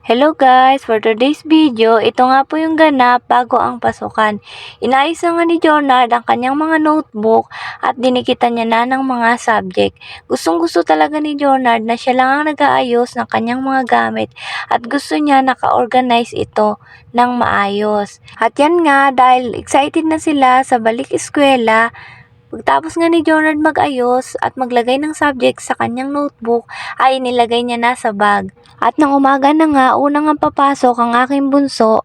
Hello guys! For today's video, ito nga po yung ganap bago ang pasukan. Inayos na nga ni Jonard ang kanyang mga notebook at dinikitan niya na ng mga subject. Gustong-gusto talaga ni Jonard na siya lang ang nag-aayos ng kanyang mga gamit at gusto niya naka-organize ito ng maayos. At yan nga, dahil excited na sila sa balik eskwela, pagtapos nga ni Jonard mag-ayos at maglagay ng subject sa kanyang notebook ay nilagay niya na sa bag. At nang umaga na nga, unang ang papasok ang aking bunso,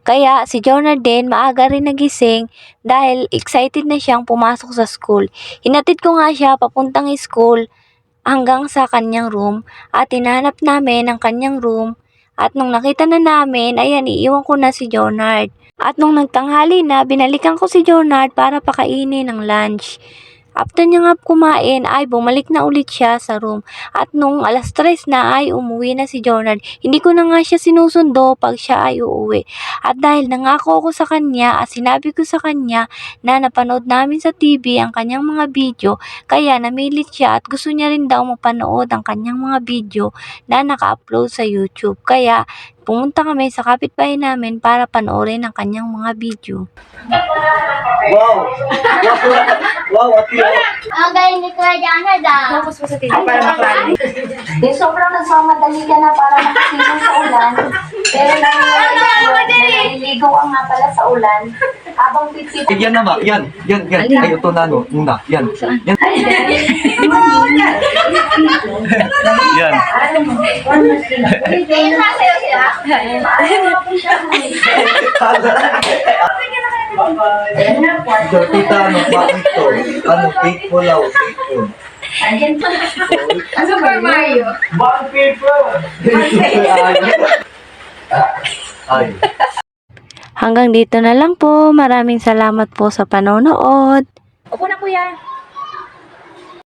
kaya si Jonard din maaga rin nagising dahil excited na siyang pumasok sa school. Hinatid ko nga siya papuntang school hanggang sa kanyang room at hinahanap namin ang kanyang room. At nung nakita na namin, ayan, iiwan ko na si Jonard. At nung nagtanghali na, binalikan ko si Jonard para pakainin ng lunch. After niya nga kumain ay bumalik na ulit siya sa room. At nung 3:00 na ay umuwi na si Jonard. Hindi ko na nga siya sinusundo pag siya ay uuwi. At dahil nangako ako sa kanya at sinabi ko sa kanya na napanood namin sa TV ang kanyang mga video, kaya namilit siya at gusto niya rin daw mapanood ang kanyang mga video na naka-upload sa YouTube. Kaya pumunta kami sa kapitbahay namin para panoorin ang kanyang mga video. Wow! Wow, ati oh. Ang galing ni Kuya Jonard ah. Focus mo sa TV para maklaro. Di sobrang nagmamadali ka na para makasilong sa ulan. Pero naliligo ka nga pala sa ulan. Habang pipit. Yan na ma, yan. Ay, ito na no, muna, yan. Yan. Yan. Ayun na sa'yo sila. So, tita, ano, bakit to? Ano, cake po law, cake po. Super Mario. Bond paper! Ay. Hanggang dito na lang po. Maraming salamat po sa panonood. Upo na kuya.